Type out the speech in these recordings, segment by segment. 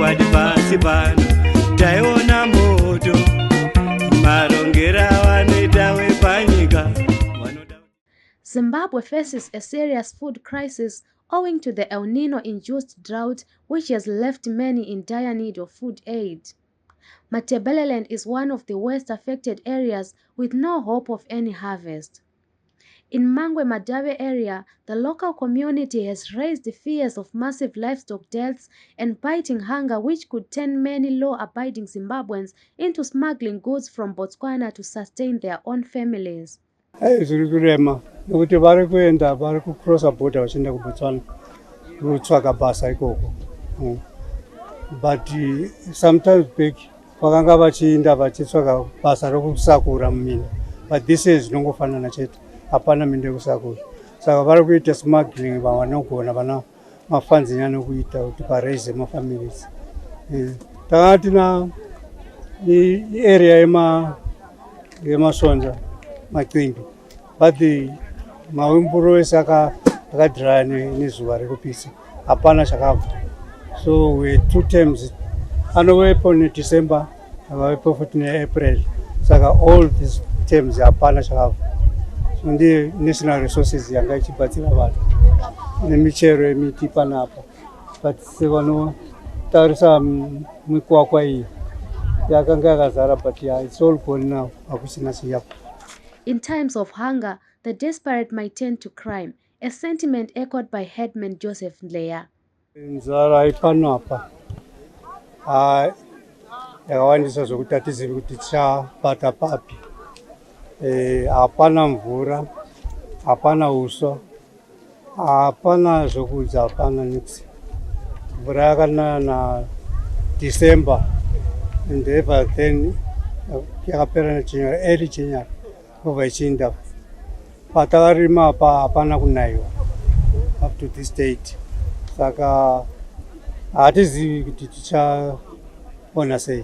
chokwadi pasi pano taiona moto marongera vanoita wepanyika. Zimbabwe faces a serious food crisis owing to the El Nino-induced drought which has left many in dire need of food aid. Matabeleland is one of the worst affected areas with no hope of any harvest. In Mangwe Madawe area, the local community has raised fears of massive livestock deaths and biting hunger which could turn many law-abiding Zimbabweans into smuggling goods from Botswana to sustain their own families. Zviri kurema nokuti vari kuenda vari kucrossa border vachienda kuBotswana kutsvaga basa ikoko. But sometimes back vakanga vachienda vachitsvaga basa rokusakura muminda, but this is zvinongofanana chete, hapana minda yekusakura. Saka vari kuita smuggling vanogona vana mafanzi nyana kuita kuti paraise mafamilies. Tanga tina area yemasonja Macimbi, but the mawimburo ese akadhira nezuva rekupisa hapana chakabva. So we 2 terms anowepo neDecember avawepo futi neApril, saka all these terms hapana chakabva. So ndiye national resources yanga ichibatsira vanhu nemichero yemiti panapa, but sevanotarisa mikwakwa iyi yakanga yakazara, but yeah, it's all gone now, hakusina chiyapo. In times of hunger, the desperate might turn to crime, a sentiment echoed by headman Joseph Ndleya. Nzara ipanapa yakawandisa zvokuti hatizivi kuti tichapata papi. Hapana mvura, hapana uswa, hapana zvokudya, hapana nix. Mvura yakanaya naDecember and ever then yakapera neJanuary, early January kubva ichinda. Patakarima apa hapana kunaiwa up to this date. Saka hatizivi kuti tichaona sei.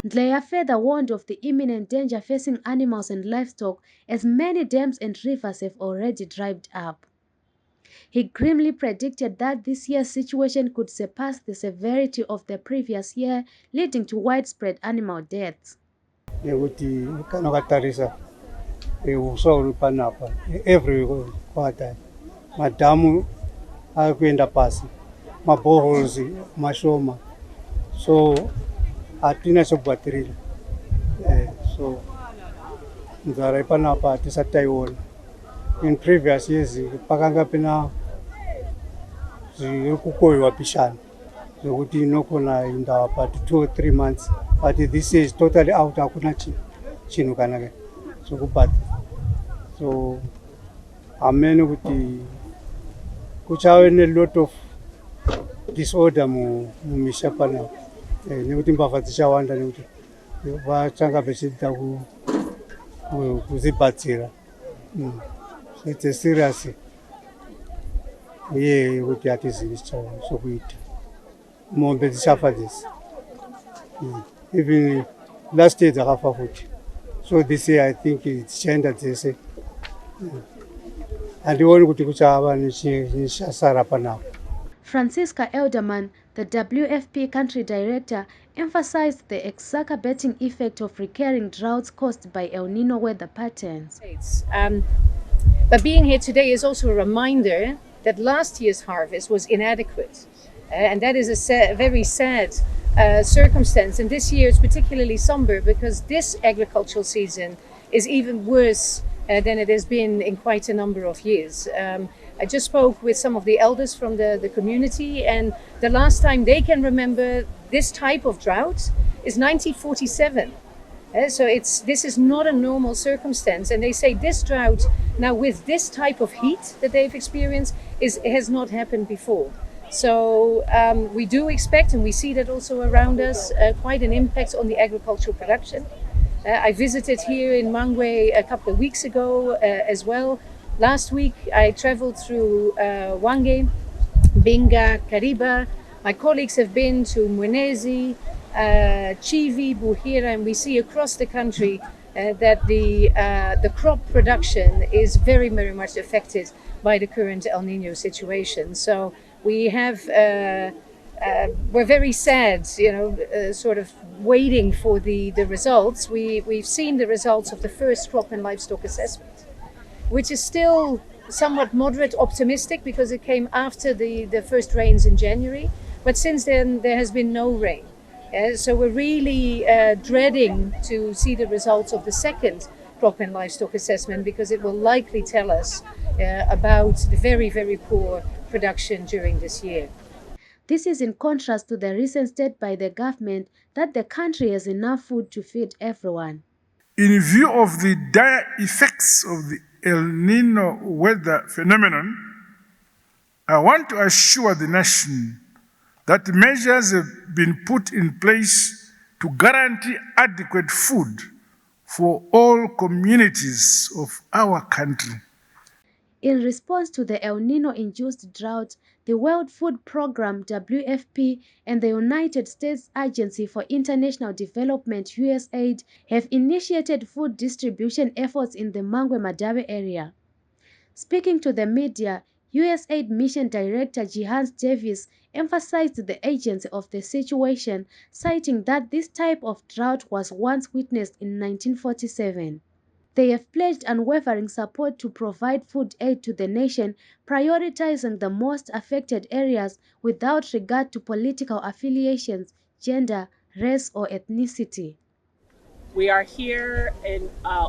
Ndleya further warned of the imminent danger facing animals and livestock as many dams and rivers have already dried up. He grimly predicted that this year's situation could surpass the severity of the previous year, leading to widespread animal deaths. Nekuti kana ukatarisa uswa uri panapa every quarter, madhamu ari kuenda pasi, maboreholes mashoma, so hatina chobvatirira. So nzara ipanapa hatisati taiona. In previous years pakanga pena zviri kukohwiwa pishana zvokuti inogona inda but 2 or 3 months, but this is totally out, hakuna chinhu kana zvokubata. So amene kuti kuchave ne-lot of disorder mumisha panapa, nekuti mbavha dzichawanda nekuti vachanga vachida kuzibatsira. So it's a serious kuti hatizivi sokuita. Mombe dzichafa dzese. Even last year dzakafa futi. So this year I think dzichaenda dzese. Handioni kuti kuchava nechasara panapa. Francisca Elderman, the WFP country director, emphasized the exacerbating effect of recurring droughts caused by El Nino weather patterns. But being here today is also a reminder that last year's harvest was inadequate. And that is a very sad circumstance. And this year is particularly somber because this agricultural season is even worse than it has been in quite a number of years. I just spoke with some of the elders from the community, and the last time they can remember this type of drought is 1947. So this is not a normal circumstance, and they say this drought now with this type of heat that they've experienced has not happened before. So we do expect, and we see that also around us, quite an impact on the agricultural production. I visited here in Mangwe a couple of weeks ago as well. Last week I traveled through Hwange, Binga, Kariba. My colleagues have been to Mwenezi, Chivi, Buhira, and we see across the country that the crop production is very, very much affected by the current El Nino situation. So we have we're very sad, sort of waiting for the results. We've seen the results of the first crop and livestock assessment, which is still somewhat moderate optimistic because it came after the first rains in January. But since then, there has been no rain. So we're really dreading to see the results of the second crop and livestock assessment because it will likely tell us about the very, very poor production during this year. This is in contrast to the recent statement by the government that the country has enough food to feed everyone. In view of the dire effects of the El Nino weather phenomenon, I want to assure the nation that measures have been put in place to guarantee adequate food for all communities of our country. In response to the El Nino-induced drought, the World Food Programme (WFP) and the United States Agency for International Development (USAID) have initiated food distribution efforts in the Mangwe-Madabe area. Speaking to the media, USAID Mission Director Jehans Davis emphasized the urgency of the situation, citing that this type of drought was once witnessed in 1947. They have pledged unwavering support to provide food aid to the nation, prioritizing the most affected areas without regard to political affiliations, gender, race, or ethnicity. We are here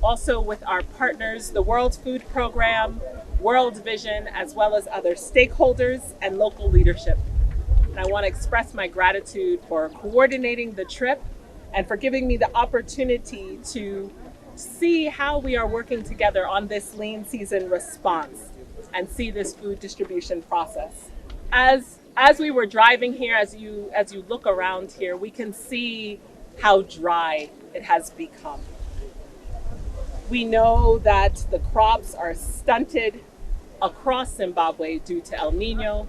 also with our partners, the World Food Programme, World Vision, as well as other stakeholders and local leadership. And I want to express my gratitude for coordinating the trip and for giving me the opportunity to see how we are working together on this lean season response and see this food distribution process. As we were driving here, as you look around here, we can see how dry it has become. We know that the crops are stunted across Zimbabwe due to El Nino.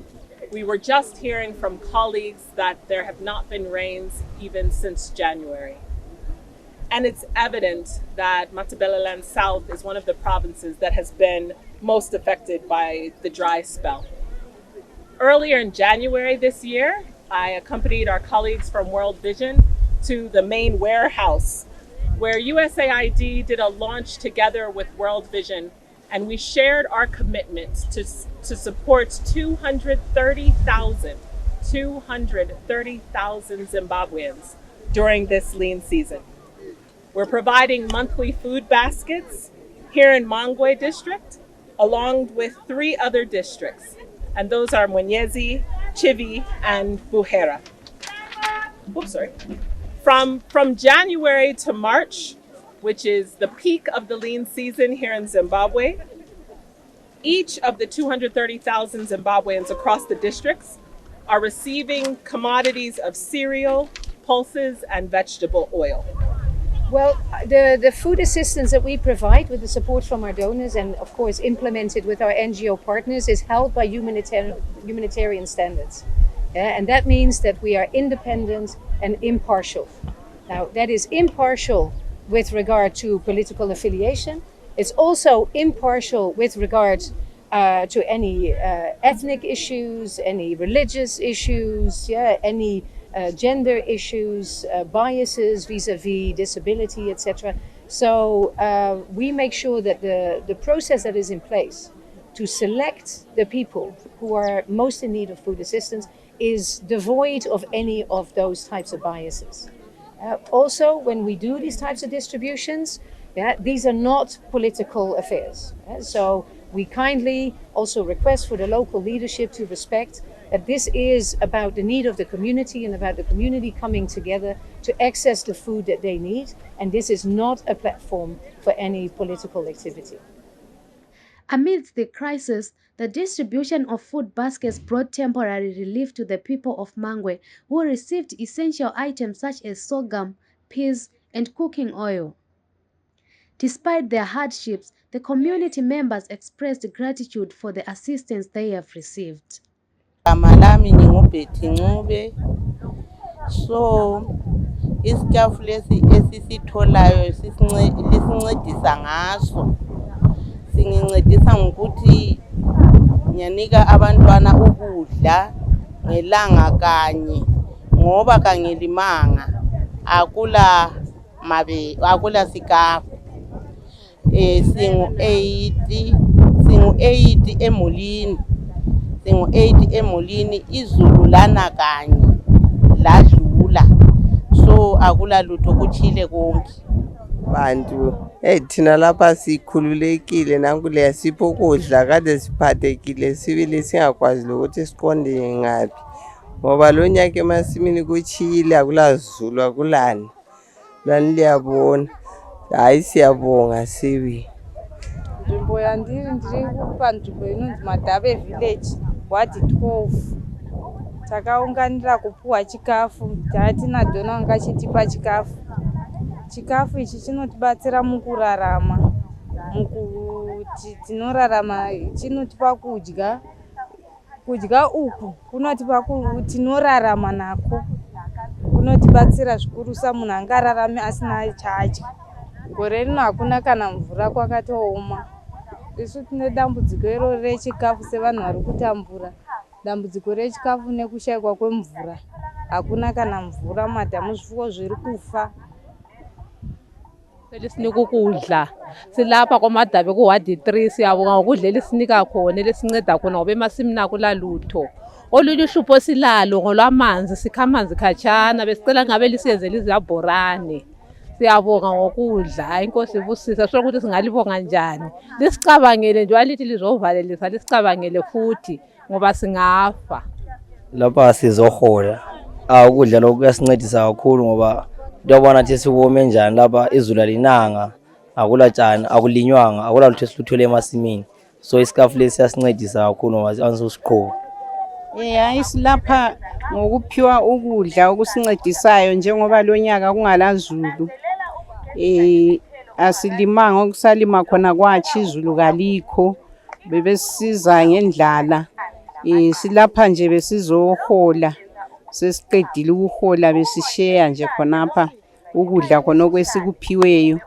We were just hearing from colleagues that there have not been rains even since January. And it's evident that Matabeleland South is one of the provinces that has been most affected by the dry spell. Earlier in January this year, I accompanied our colleagues from World Vision to the main warehouse where USAID did a launch together with World Vision, and we shared our commitment to support 230,000 Zimbabweans during this lean season. We're providing monthly food baskets here in Mangwe district, along with 3 other districts, and those are Mwenyezi, Chivi, and Buhera. Oops, sorry. From January to March, which is the peak of the lean season here in Zimbabwe, each of the 230,000 Zimbabweans across the districts are receiving commodities of cereal, pulses, and vegetable oil. Well, the food assistance that we provide with the support from our donors and, of course, implemented with our NGO partners is held by humanitarian standards. And that means that we are independent and impartial. Now, that is impartial with regard to political affiliation. It's also impartial with regard to any ethnic issues, any religious issues, any gender issues, biases vis-a-vis disability, etc. So we make sure that the process that is in place to select the people who are most in need of food assistance is devoid of any of those types of biases. Also, when we do these types of distributions, these are not political affairs. So we kindly also request for the local leadership to respect that this is about the need of the community and about the community coming together to access the food that they need. And this is not a platform for any political activity. Amidst the crisis, the distribution of food baskets brought temporary relief to the people of Mangwe, who received essential items such as sorghum, peas, and cooking oil. Despite their hardships, the community members expressed gratitude for the assistance they have received. So isitafu lesi esisitholayo lisincedisa ngaso, singincedisa ngokuthi ngiyanika abantwana ukudla, ngelanga kanye ngoba kangelimanga akula sikafu. Singu-8 emulini. Singu-8 emulini, izulu lana kanye ladlula. So akula lutho kuchile konke. Bantu thina lapha sikhululekile nankule sipho ukudla kade siphathekile sibili singakwazi ukuthi siqonde ngaphi ngoba lo nyaka emasimini kuchile akulazulu akulani lani liyabona hayi siyabonga sibi nzvimbo yandiri panzvimbo inonzi Madhabe village ward 12 takaunganira kupuwa chikafu tatina dhona wanga chitipa chikafu ichi chinotibatsira mukurarama mukuti tinorarama chinotipa kudya uku kunotipa tinorarama nako kunotibatsira zvikurusa munhu angararame asina chaadya. Gore rino hakuna kana mvura kwakatooma. Isu tine dambudziko iroro rechikafu sevanhu vari kutambura. Dambudziko rechikafu nekushayikwa kwemvura. Hakuna kana mvura, madhamu zvifuwo zviri kufa. Selisinika ukudla silapha kwaMadabe kuward 3 siyabonga ngokudla elisinika khona elisinceda khona ngoba emasimini akulalutho. Olunye uhlupho silalo ngolwamanzi, sikha amanzi khatshana, besicela ngabe lisiyenzele izabhorane. Siyabonga ngokudla, inkosi ibusisa sokuthi ukuthi singalibonga njani. Lisicabangele nje walithi lizovalelisa, lisicabangele futhi ngoba singafa. Lapha sizohola ukudla lokhu kuyasincedisa kakhulu ngoba uyabona ukuthi siwome njani lapha izulu linanga akulatshani akulinywanga akulalutho esiluthole emasimini so isikafu lesi siyasincedisa kakhulu ngoba ansusiqho. Hayi silapha ngokuphiwa ukudla okusincedisayo njengoba lo nyaka kungalazulu. Asilimanga okusalima khona kwathi izulu kalikho bebesiza ngendlala. Silapha nje besizohola sesiqedile ukuhola besisheya nje khonapha ukudla khona okwesikuphiweyo.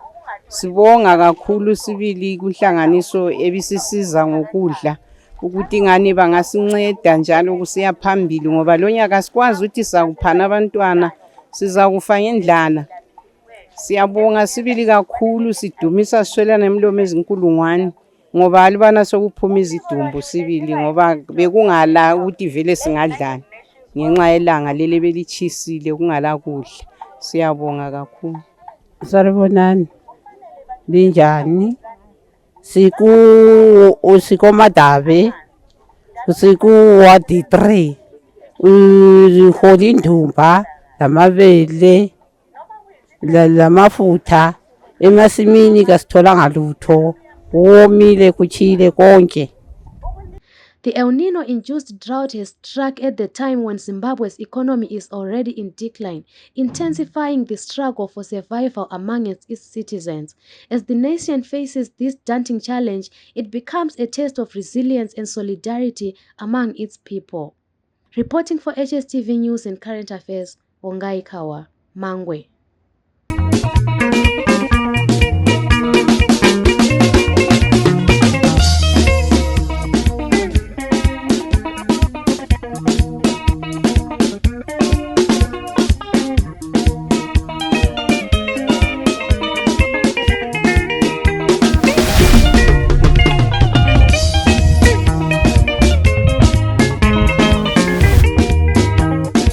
Sibonga kakhulu sibili kunhlanganiso ebisisiza ngokudla ukuthi ingane bangasinceda njalo kusiya phambili ngoba lo nyaka sikwazi ukuthi sakuphana abantwana sizakufa ngendlala. Siyabonga sibili kakhulu sidumisa siswelana emlomo ezinkulungwane ngoba alibana sokuphuma izidumbu sibili ngoba bekungala ukuthi vele singadlala ngenxa yelanga lele belichisile kungala kudla. Siyabonga kakhulu. Saribonani. Linjani? SikoMadabe. Ward 3. Uhola indumba, lamabele, lamafutha. Emasimini kasitholanga lutho. Womile kuchile konke. The El Nino-induced drought has struck at the time when Zimbabwe's economy is already in decline, intensifying the struggle for survival amongst its citizens. As the nation faces this daunting challenge, it becomes a test of resilience and solidarity among its people. Reporting for HSTV News and Current Affairs, Ongai Kawa, Mangwe.